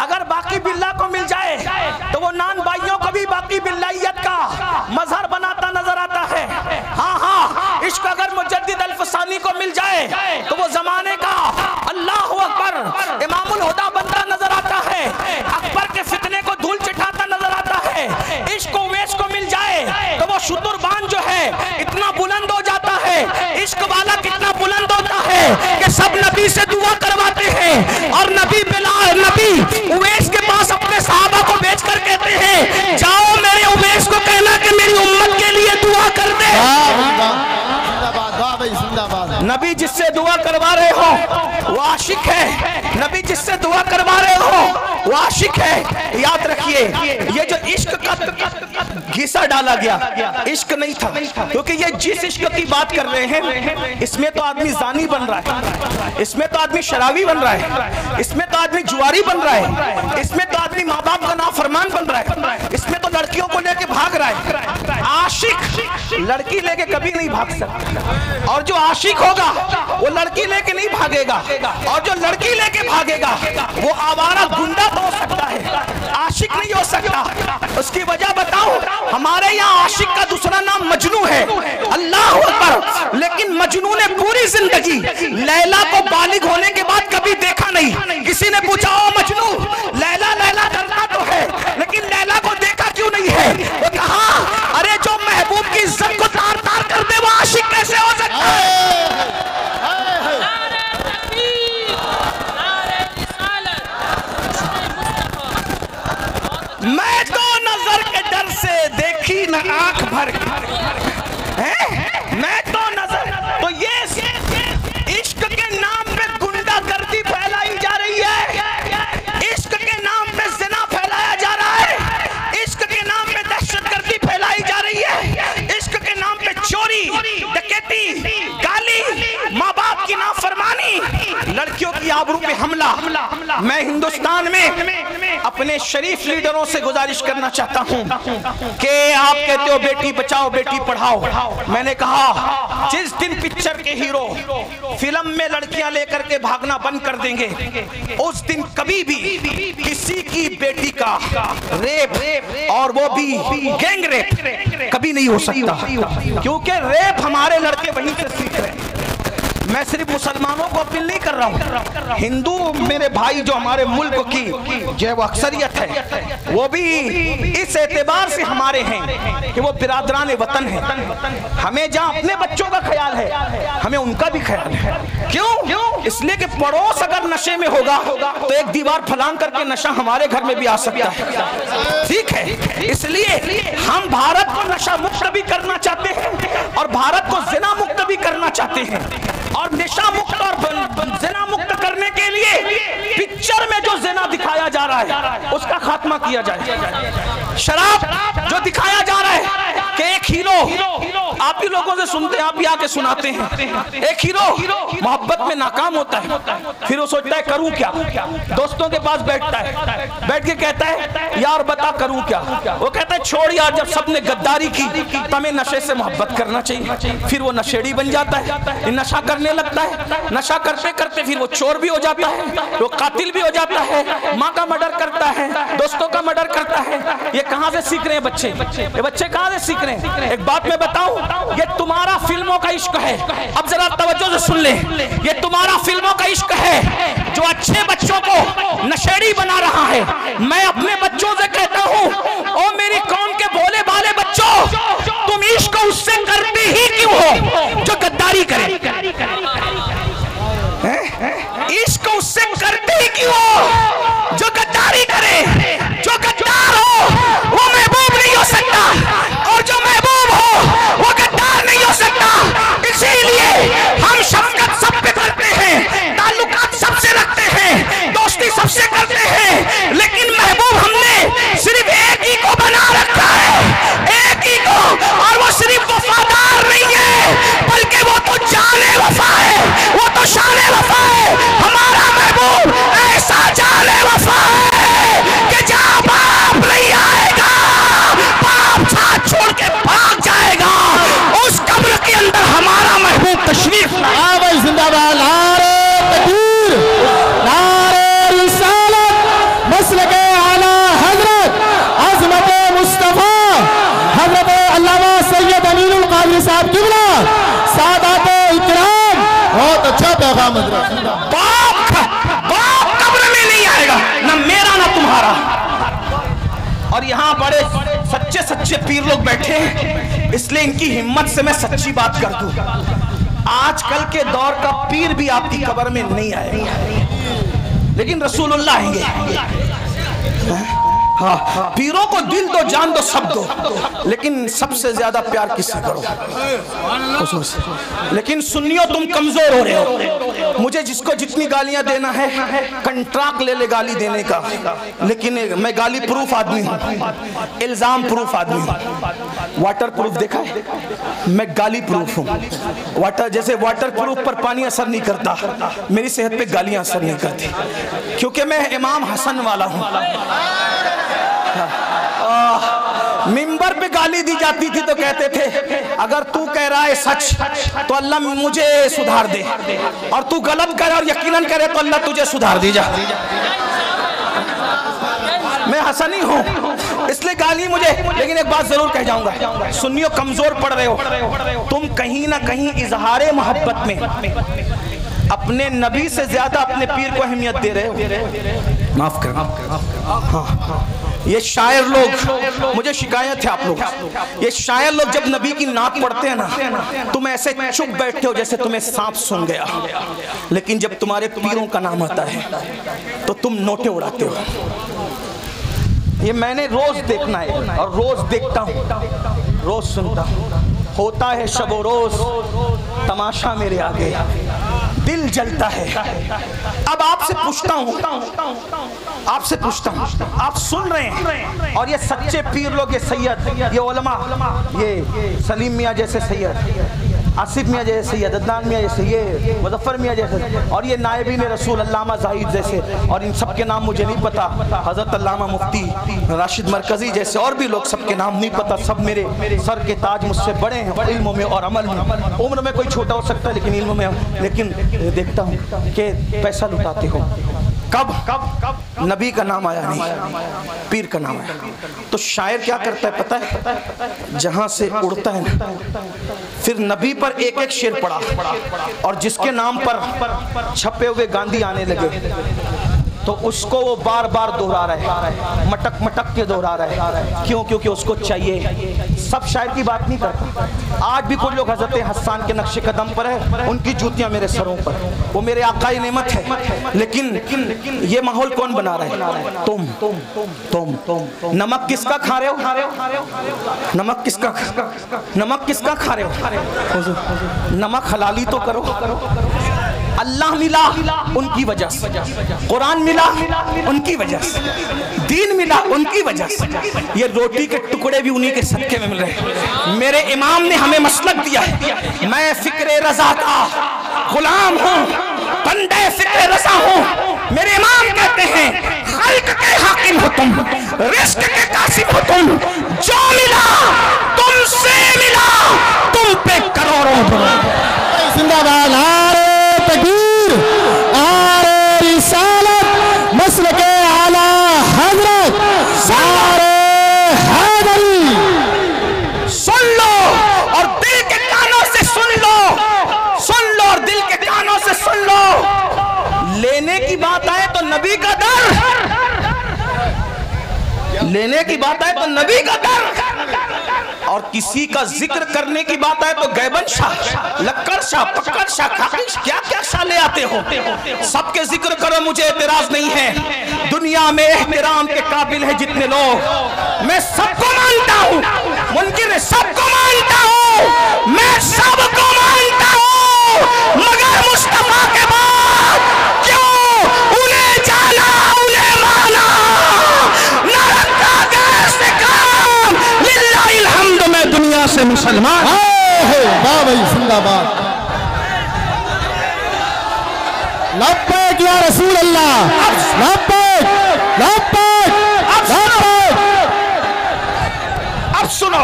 अगर बाकी बिल्ला को मिल जाए तो वो नान भाइयों को भी बाकी बिल्लाइयत का मजहर बनाता नजर आता है। हाँ, इश्क अगर मुजद्दिद अल-फसानी को मिल जाए तो वो जमाने का अल्लाहु अकबर इमामुल हुदा बनता नजर आता है। अकबर के फितने को धूल चिठाता नजर आता है। इश्क उवैस को मिल जाए तो वो शुतुरबान जो है इतना बुलंद हो जाता है। इश्क वाला कितना बुलंद होता है कि सब नबी से दुआ करवाते हैं और नबी उवैस के पास अपने सहाबा को भेजकर कहते हैं जाओ मेरे उवैस को कहना कि मेरी उम्मत के लिए दुआ कर दे। नबी जिससे दुआ करवा रहे हो वो आशिक है। नबी जिससे दुआ करवा रहे हो वो आशिक है। याद रखिए ये जो इश्क का घिसा डाला गया इश्क नहीं था, क्योंकि ये जिस इश्क की बात कर रहे हैं इसमें तो आदमी जानी बन रहा है, इसमें तो आदमी शराबी बन रहा है, इसमें तो आदमी जुआरी बन रहा है, इसमें तो आदमी माँ बाप का नाफरमान बन रहा है, इसमें तो लड़कियों को लेके भाग रहा है। आशिक लड़की लेके कभी नहीं भाग सकता और जो आशिक होगा वो लड़की लेके नहीं भागेगा और जो लड़की लेके भागेगा वो आवारा गुंडा तो हो सकता है, आशिक नहीं हो सकता। उसकी वजह बताओ, हमारे यहाँ आशिक का दूसरा नाम मजनू है। अल्लाह अकबर। लेकिन मजनू ने पूरी जिंदगी लैला को बालिग होने के बाद कभी देखा नहीं। किसी ने पूछा ओ मजनू लैला लैला करता तो है लेकिन लैला को देखा क्यों नहीं है? वो कहा अरे जो महबूब की इज्जत को तार तार कर दे वो आशिक कैसे हो सकता है? मैं तो नजर के डर से देखी न आंख भर मैं तो नजर तो ये इश्क के नाम पे गुंडागर्दी फैलाई जा रही है, इश्क के नाम पे ज़िना फैलाया जा रहा है, इश्क के नाम पे दहशतगर्दी फैलाई जा रही है, इश्क के नाम पे चोरी डकैती गाली माँ बाप की नाफरमानी लड़कियों की आबरू पे हमला। मैं हिंदुस्तान में अपने शरीफ लीडरों से गुजारिश करना चाहता हूं कि आप कहते हो बेटी बचाओ बेटी पढ़ाओ। मैंने कहा जिस दिन पिक्चर के हीरो फिल्म में लड़कियां लेकर के भागना बंद कर देंगे उस दिन कभी भी किसी की बेटी का रेप और वो भी गैंग रेप कभी नहीं हो सकता, क्योंकि रेप हमारे लड़के वहीं से सीख रहे हैं। मैं सिर्फ मुसलमानों को अपील नहीं कर रहा हूँ, हिंदू मेरे भाई जो हमारे मुल्क की जो वो अक्सरियत है वो भी इस एतबार से हमारे हैं कि वो बिरादरान वतन है। हमें जहाँ अपने बच्चों का ख्याल है हमें उनका भी ख्याल है। क्यों? इसलिए कि पड़ोस अगर नशे में होगा तो एक दीवार फलांग करके नशा हमारे घर में भी आ सकता है। ठीक है, इसलिए हम भारत को नशा मुक्त भी करना चाहते हैं और भारत को ज़िना मुक्त भी करना चाहते हैं और नशा मुक्त और ज़िना मुक्त करने के लिए पिक्चर में जो ज़िना दिखाया जा रहा है उसका खात्मा किया जाए। शराब जो दिखाया जा रहा है कि एक हीरो, आप ही लोगों से सुनते हैं, आप ही आके सुनाते हैं, एक हीरो मोहब्बत में नाकाम होता है, फिर वो सोचता है करूं क्या, दोस्तों के पास बैठता है, बैठ के कहता है यार बता करूं क्या, वो कहता है छोड़ यार, जब सबने गद्दारी की तो हमें नशे से मोहब्बत करना चाहिए। फिर वो नशेड़ी बन जाता है, नशा करने लगता है, नशा करते करते फिर वो चोर भी हो जाता है, वो कातिल भी हो जाता है, माँ का मर्डर करता है, दोस्तों का मर्डर करता है। ये कहां से सीख रहे हैं बच्चे, ये बच्चे कहां से सीख रहे हैं? एक बात मैं बताऊं, ये तुम्हारा फिल्मों का इश्क है। अब जरा तवज्जो से सुन ले, ये तुम्हारा फिल्मों का इश्क है जो अच्छे बच्चों को नशेड़ी बना रहा है। मैं अपने बच्चों से कहता हूं, ओ मेरी कौम के भोले भाले बच्चों, तुम इश्क उससे करते ही क्यों हो जो गद्दारी करे? इश्क उससे करते ही क्यों हो जो गद्दारी करे? जो गद्दार हो वो महबूब नहीं हो सकता, और जो महबूब हो वो गद्दार नहीं हो सकता। इसीलिए हम शफकत सब पे करते हैं, ताल्लुकात सबसे रखते हैं, दोस्ती सबसे करते हैं, लेकिन महबूब हमने सिर्फ एक ही को बना रखा है, एक ही को, और वो सिर्फ वफादार नहीं है बल्कि वो तो जाने वफा है, वो तो शाने वफा है। हमारा महबूब ऐसा जाने वफा है कि जहां बाप नहीं आएगा, बाप साथ छोड़ के भाग जाएगा, उस कब्र के अंदर हमारा महबूब तशरीफ लाए। जिंदाबाद, नारे तकबीर, नारे रिसालत, मसलके आला हजरत अज़मत मुस्तफा हजरत अल्लामा सैयद अमीरुल कादरी साहब किबला सादात इकराम। बहुत अच्छा पैगाम हजरत। बाप कब्र में नहीं आएगा, ना मेरा ना तुम्हारा। और यहाँ बड़े सच्चे सच्चे पीर लोग बैठे हैं, इसलिए इनकी हिम्मत से मैं सच्ची बात कर दूं, आजकल के दौर का पीर भी आपकी कब्र में नहीं आएगा, लेकिन रसूलुल्लाह आएंगे। हाँ, पीरों को दिल दो, जान दो, सब दो, लेकिन सबसे ज्यादा प्यार किससे करो? लेकिन सुन्नियों तुम कमजोर हो रहे हो। मुझे जिसको जितनी गालियां देना है कंट्राक्ट ले ले गाली देने का, लेकिन मैं गाली प्रूफ आदमी हूँ, इल्जाम प्रूफ आदमी हूँ। वाटर प्रूफ देखा है? मैं गाली प्रूफ हूँ। वाटर जैसे वाटर प्रूफ पर पानी असर नहीं करता, मेरी सेहत पे गालियां असर नहीं करती, क्योंकि मैं इमाम हसन वाला हूँ। मिंबर पे गाली दी जाती थी तो कहते थे अगर तू कह रहा है सच तो अल्लाह मुझे सुधार दे, और तू गलत करे और यकीनन करे तो अल्लाह तुझे सुधार दी जा। मैं हसनी हूँ इसलिए गाली मुझे, लेकिन एक बात जरूर कह जाऊंगा, सुन्नियों कमजोर पड़ रहे हो तुम, कहीं ना कहीं इजहारे मोहब्बत में अपने नबी से ज्यादा अपने पीर को अहमियत दे रहे हो। माफ कर। हाँ, ये शायर लोग, मुझे शिकायत है आप लोग, ये शायर लोग जब नबी की नात पढ़ते हैं ना, तुम ऐसे चुप बैठते हो जैसे तुम्हें सांप सूंघ गया, लेकिन जब तुम्हारे पीरों का नाम आता है तो तुम नोटे उड़ाते हो। ये मैंने रोज देखना है और रोज देखता हूँ, रोज सुनता हूँ। होता है शबो रोज तमाशा मेरे आगे, दिल जलता है। अब आपसे पूछता हूँ, आप सुन रहे हैं, और ये सच्चे पीर लोग, ये सैयद, ये उलमा, ये सलीम मियाँ जैसे सैयद, आसिफ मियाँ जैसे सैयद, अदनान मियाँ जैसे, ये मुजफ्फर मियाँ जैसे, और ये नायबीन रसूल अल्लामा जाहिद जैसे, और इन सब के नाम मुझे नहीं पता, हजरत अल्लामा मुफ्ती राशिद मरकजी जैसे, और भी लोग, सबके नाम नहीं पता। सब मेरे सर के ताज, मुझसे बड़े हैं इल्म में और अमल में। उम्र में कोई छोटा हो सकता है लेकिन इल्म में, लेकिन देखता हूँ कि पैसा लुटाते हो। कब नबी का नाम आया नहीं, पीर का नाम आया, तो शायर क्या करता है पता है? जहां से उड़ता है ना, फिर नबी पर एक एक शेर पड़ा, और जिसके नाम पर छपे हुए गांधी आने लगे तो उसको वो बार बार दोहरा रहा है, मटक मटक के दोहरा रहा है। क्यों? क्योंकि उसको चाहिए। सब शायर की बात नहीं करता। आज भी कुछ लोग हजरत हसन के नक्शे कदम पर है, उनकी जूतियां मेरे सरों पर, वो मेरे आका नेमत है, लेकिन ये माहौल कौन बना रहा है? तुम। नमक किसका खा रहे हो? नमक किसका खा रहे हो? नमक हलाली तो करो। अल्लाह मिला उनकी वजह से, कुरान मिला उनकी वजह से, दीन मिला उनकी वजह से, ये रोटी के टुकड़े भी उन्हीं के सदके में मिल रहे हैं। मेरे इमाम ने हमें मसलक दिया है, मैं फिक्रे रज़ा का गुलाम हूँ, बंदे फिक्रे रज़ा हूँ। मेरे इमाम कहते हैं खल्क के हाकिम हो तुम, रिस्क के कासिम हो तुम, जो मिला तुमसे मिला, तुम पे करोड़ों जिंदाबाद। नारे तकबीर, नारे रिसालत, मसलके आला हजरत, नारे हैदरी। सुन लो और दिल के कानों से सुन लो, सुन लो और दिल के कानों से सुन लो। लेने की बात आए तो नबी का दर, लेने की बात आए तो नबी का दर, और किसी का जिक्र करने की बात आए तो गैबन शाह, लक्कड़ शाह, पक्कड़ शाह, क्या क्या शाह ले आते हो। सबके जिक्र करो, मुझे एतराज नहीं है। दुनिया में एहतराम के काबिल है जितने लोग, मैं सबको मानता हूँ, मुनकिर सबको मानता हूँ, मैं सबको मानता हूँ, मगर मुस्तफा के बाद क्यों उन्हें जाना, उन्हें माना, न रखा गैर से काम, लिल्लाहिल हम्द, मैं दुनिया से मुसलमान। वाह भाई, जिंदाबाद। लब्बैक या रसूल अल्लाह, लब्बैक, लब्बैक, लब्बैक। अब सुनो,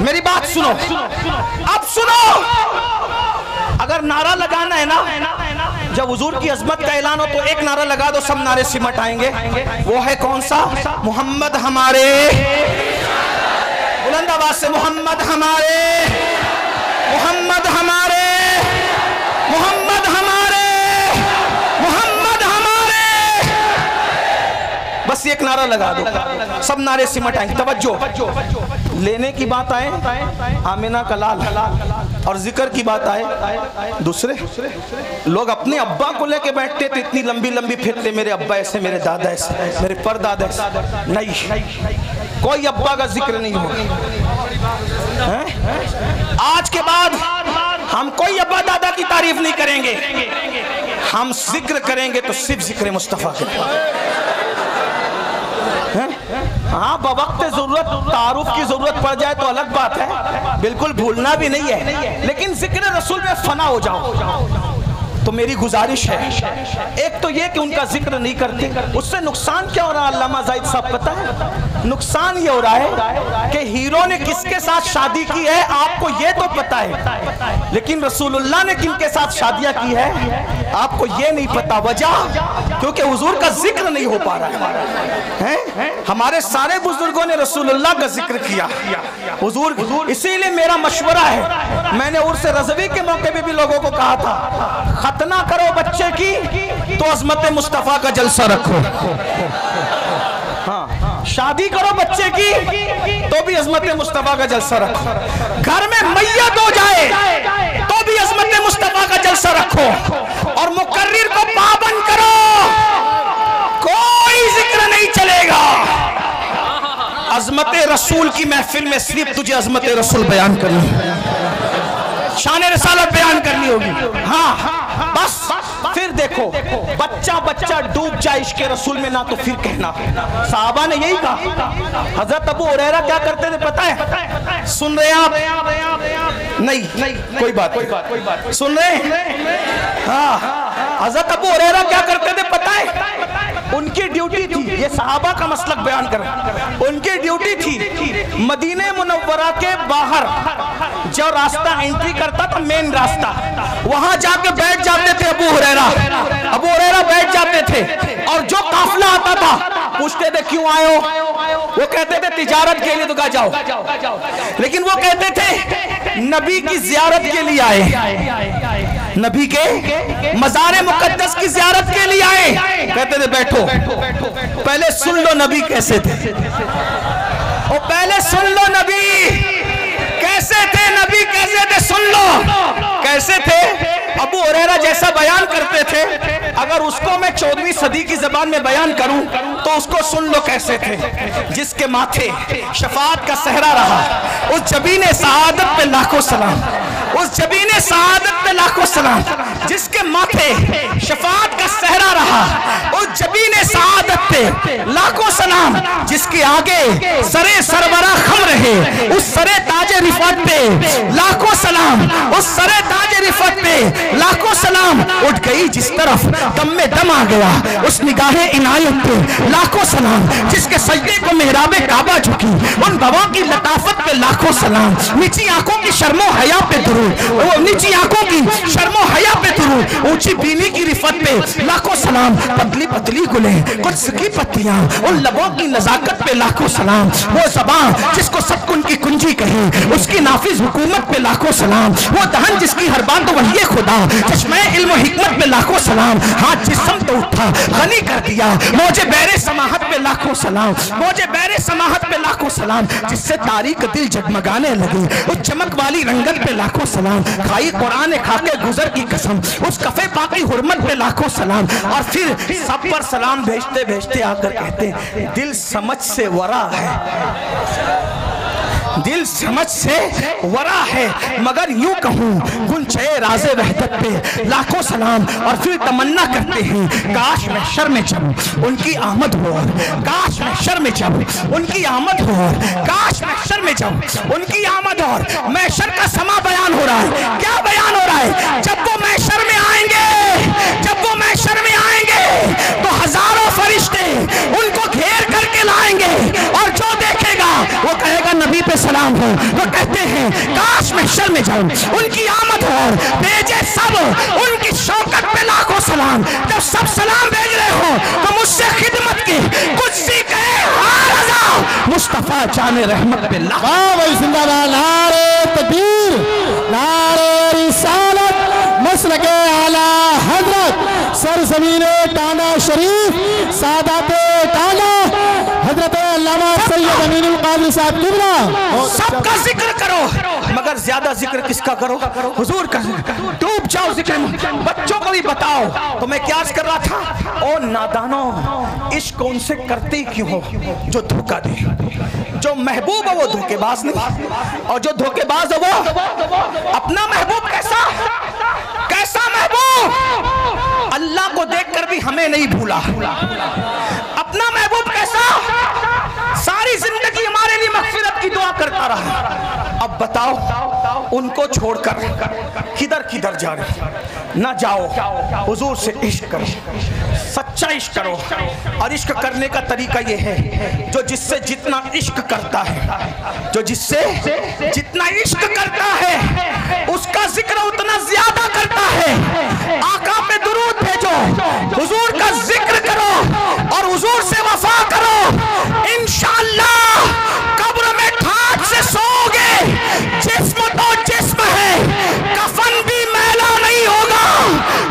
मेरी बात सुनो, अब सुनो। अगर नारा लगाना है ना, जब हुजूर की अजमत का ऐलान हो तो एक नारा लगा दो, सब नारे सिमट आएंगे। वो है कौन सा? मोहम्मद हमारे, बुलंद आवाज से मोहम्मद हमारे, मोहम्मद हमारे, मोहम्मद हमारे, मोहम्मद हमारे। बस एक नारा लगा दो, सब नारे सिमट आएंगे। तवज्जो, लेने की बात आए आमिना का लाल, और जिक्र की बात आए दूसरे लोग। अपने अब्बा को लेके बैठते थे, इतनी लंबी लंबी फिरते, मेरे अब्बा ऐसे, मेरे दादा ऐसे, मेरे परदादा ऐसे। नहीं, कोई अब्बा का जिक्र नहीं होगा। आज के बाद हम कोई अब्बा दादा की तारीफ नहीं करेंगे, हम जिक्र करेंगे तो सिर्फ जिक्र मुस्तफा के। हाँ, बवक्त जरूरत तारुफ की जरूरत पड़ जाए तो अलग बात है, बिल्कुल भूलना भी नहीं है, लेकिन जिक्र रसूल में फना हो जाओ। तो मेरी गुजारिश है, एक तो ये कि उनका जिक्र नहीं करते, उससे नुकसान क्या हो रहा है अल्लामा जाहिद साहब पता है? नुकसान ये हो रहा है कि हीरो ने किसके साथ शादी की है आपको ये तो पता है, लेकिन रसूलुल्लाह ने किनके साथ शादियां की है आपको ये नहीं पता। वजह क्योंकि हुजूर का जिक्र नहीं हो पा रहा है। हमारे सारे बुजुर्गों ने रसूलुल्लाह का जिक्र किया, हुजूर। इसीलिए मेरा मशवरा है, मैंने उर्स रज़वी के मौके पे भी लोगों को कहा था, खतना करो बच्चे की तो अज़मत मुस्तफ़ा का जलसा रखो। हाँ, शादी करो बच्चे की तो भी अज़मत मुस्तफ़ा का जलसा रखो। घर में मैयत हो जाए तो भी अज़मत मुस्तफ़ा का जलसा रखो, और मुकर्रिर को पाबंद करो, कोई जिक्र नहीं चलेगा। अज़मत रसूल की महफिल में सिर्फ तुझे अज़मत रसूल बयान करनी, शान रिसालत बयान करनी होगी। हाँ, बस फिर देखो, बच्चा डूब जाए इश्क़ रसूल में ना तो फिर कहना। साहबा ने यही कहा। हजरत अबू हुरैरा क्या करते थे पता है? सुन रहे आप? नहीं, कोई बात, सुन रहे? हाँ, हजरत अबू हुरैरा क्या करते थे पता है? उनकी ड्यूटी थी, ये सहाबा का मसलक बयान कर, उनकी ड्यूटी थी मदीने मुनव्वरा के बाहर जो रास्ता एंट्री करता था, मेन रास्ता, वहां जाके बैठ जाते थे अबू हुरैरा बैठ जाते थे, और जो काफिला आता था पूछते थे क्यों आए हो? वो कहते थे तिजारत के लिए। तो कहा जाओ, लेकिन वो कहते थे नबी की जियारत के लिए आए, नबी के मज़ार मुक़द्दस की जियारत के लिए आए। कहते थे बैठो, पहले सुन लो नबी कैसे थे, और पहले सुन लो नबी कैसे थे, नबी कैसे थे, सुन लो कैसे थे। अबू हुरैरा जैसा बयान करते थे, अगर उसको मैं 14वीं सदी की जबान में बयान करूं तो उसको सुन लो कैसे थे। जिसके माथे शफाअत का सहरा रहा, उस जबीने सआदत पे लाखों सलाम, उस उस जबीने सआदत पे लाखों सलाम, जिसके माथे शफाअत का सहरा रहा, उस जबीने सआदत पे लाखों सलाम, जिसके आगे सरे सरवरा खम रहे, उस सरे ताजे रिफत पे लाखों सलाम, उस सरे ताजे रिफत पे लाखों सलाम। उठ गई जिस तरफ दम में दम आ गया, उस निगाहे इनायत पे लाखों सलाम, जिसके सजदे को मेहराबे काबा झुकी, उन बाबा की लताफत पे लाखों सलाम। नीची आंखों की शर्मो हया पे दुरूद, वो नीची आंखों की शर्मो हया पे दुरूद, ऊंची बीनी की रिफत पे लाखों सलाम। पतली पतली गुले कुछ की पत्तियां, उन लबों की नजाकत पे लाखों सलाम। वो ज़बान जिसको सत्कुन की कुंजी कहे, उसकी नाफिज हुकूमत पे लाखों सलाम। वो दहन जिसकी हर बात तो वही खुदा, चश्मे इल्म हिकमत पे लाखों सलाम। हाथ जिस्म तो उठा गनी कर दिया, मुझे बैरे समाहत पे लाखों सलाम, मुझे बैरे समाहत पे लाखों सलाम। जिससे तारीख दिल जगमगाने लगे, उस चमक वाली रंगत पे लाखों सलाम। खाई कुरान खाके गुजर की कसम, उस कफे पाकी हुर्मत पे लाखों सलाम। और फिर सब पर सलाम भेजते भेजते आकर कहते दिल समझ से वरा है, दिल समझ से वरा है, मगर यूं कहूं गुंचे राज़े वहदत पे लाखों सलाम। और फिर तमन्ना करते हैं काश महशर में जब उनकी आमद हो, काश महशर में जब उनकी आमद हो, काश महशर में जब उनकी आमद हो। महशर का समा बयान हो रहा है, क्या बयान हो रहा है? जब वो महशर में आएंगे, जब वो महशर में आएंगे तो हजारों फरिश्ते उनको घेर करके लाएंगे, और जो देखेगा वो कहेगा नबी पे सलाम हो। वो कहते हैं काश महशर में जाऊं उनकी आमद हो, भेजे सब उनकी शौकत पे लाखों सलाम। जब सब सलाम भेज रहे हो तो मुझसे खिदमत की कुछ सीखे मुस्तफा जाने रहमत पे लाखों। जिंदाबाद, नारे तकबीर, नारे रिसालत, मसलके आला हजरत सरजमीने टाना शरीफ सादात टाना हजरत अल्लामा सैयद अमीनुल कादरी साहब किबला। सबका जिक्र करो मगर ज्यादा जिक्र किसका करो? हुजूर का। डूब जाओ जिक्र में, बच्चों को भी बताओ। तो मैं क्या कर रहा था, ओ नादानो इश्क उनसे करते क्यों हो जो धोखा दे। जो महबूब है वो धोखेबाज नहीं, और जो धोखेबाज है वो अपना महबूब कैसा कैसा महबूब, अल्लाह को देखकर भी हमें नहीं भूला। अपना महबूब कैसा, सारी जिंदगी हमारे लिए मगफिरत की दुआ करता रहा। अब बताओ उनको छोड़कर किधर किधर जा रहे? ना जाओ, हुजूर से इश्क करो, सच्चा इश्क करो। और इश्क करने का तरीका यह है, जो जिससे जितना इश्क करता है, जो जिससे जितना इश्क करता है उसका जिक्र उतना ज्यादा करता है। आका पे दुरूद भेजो, हुजूर का जिक्र करो और हुजूर से वफा करो। इंशाअल्लाह कब्र में ठाठ से सोओगे, जिस्म तो जिस्म है, कफन भी मैला नहीं होगा,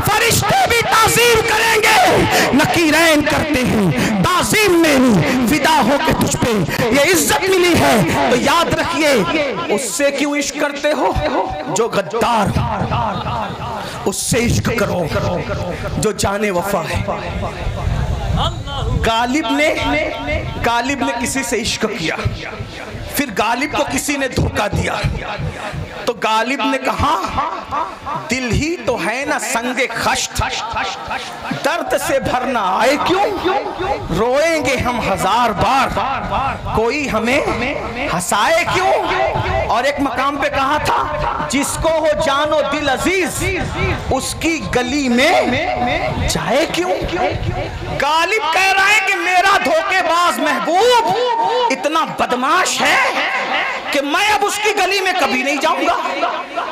फरिश्ते भी ताज़ीम करेंगे। नकीरैन करते हैं ताज़ीम मेरी फिदा हो के तुझ पे ये इज्जत मिली है, तो याद रखिए उससे क्यों इश्क करते हो? जो गद्दार, उससे इश्क करो जो जाने वफा है। गालिब ने किसी से इश्क किया, फिर गालिब को किसी ने धोखा दिया, तो गालिब ने कहा दिल ही तो है ना संगे खश्त, दर्द से भरना आए क्यों, रोएंगे हम हजार बार, कोई हमें हंसाए क्यों। और एक मकाम पे कहा था जिसको हो जानो दिल अजीज उसकी गली में जाए क्यों। गालिब कह रहा है कि मेरा धोखेबाज महबूब इतना बदमाश है कि मैं अब उसकी गली में कभी नहीं जाऊंगा।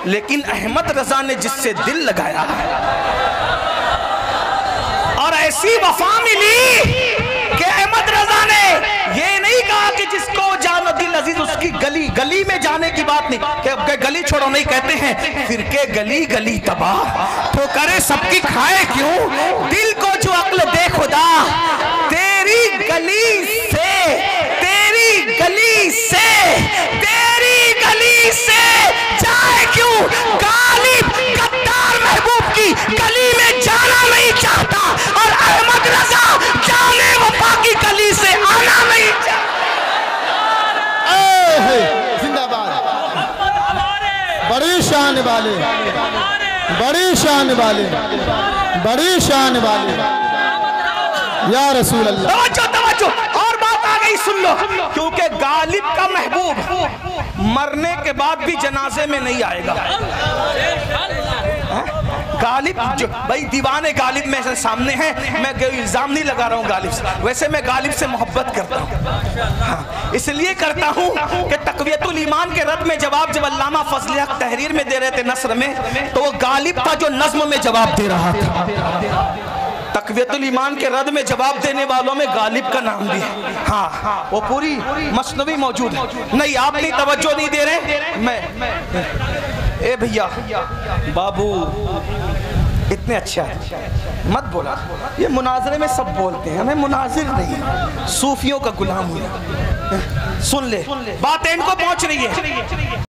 लेकिन अहमद रजा ने जिससे दिल लगाया और ऐसी वफा मिली कि अहमद रजा ने ये नहीं कहा कि जिसको जानो दिल अजीज उसकी गली में जाने की बात नहीं, कि गली छोड़ो नहीं, कहते हैं फिर के गली तबाह तो करे सबकी खाए क्यों। दिल को जो अक्ल दे खुदा तेरी गली से जाए क्यों। गालिब गद्दार महबूब की गली में जाना नहीं चाहता और अहमद रजा जाने वफा की गली से आना नहीं चाहता। जिंदाबाद, बड़ी शान शान वाले, बड़ी शान वाले, बड़ी शान वाले या रसूल अल्लाह। तवज्जो तवज्जो, और बात आ गई सुन लो, क्योंकि गालिब का महबूब मरने के बाद भी जनाजे में नहीं आएगा। गालिब जो भाई दीवाने गालिब में सामने हैं, मैं इल्जाम नहीं लगा रहा हूँ गालिब से, वैसे मैं गालिब से मोहब्बत करता हूँ। हाँ, इसलिए करता हूँ कि तक़वियतुल ईमान के रद में जवाब जब अल्लामा फजल हक तहरीर में दे रहे थे नस्र में, तो वो गालिब था जो नज़्म में जवाब दे रहा था। तक़वियतुल ईमान के रद में जवाब देने वालों में गालिब का नाम भी है। हाँ, वो पूरी मसनवी मौजूद है। नहीं, आप नहीं तवज्जो नहीं दे रहे। मैं ए भैया बाबू इतने अच्छा है, मत बोला। ये मुनाजरे में सब बोलते हैं, हमें मुनाजिर नहीं, सूफियों का गुलाम हुआ। सुन ले, बातें इनको पहुंच रही है।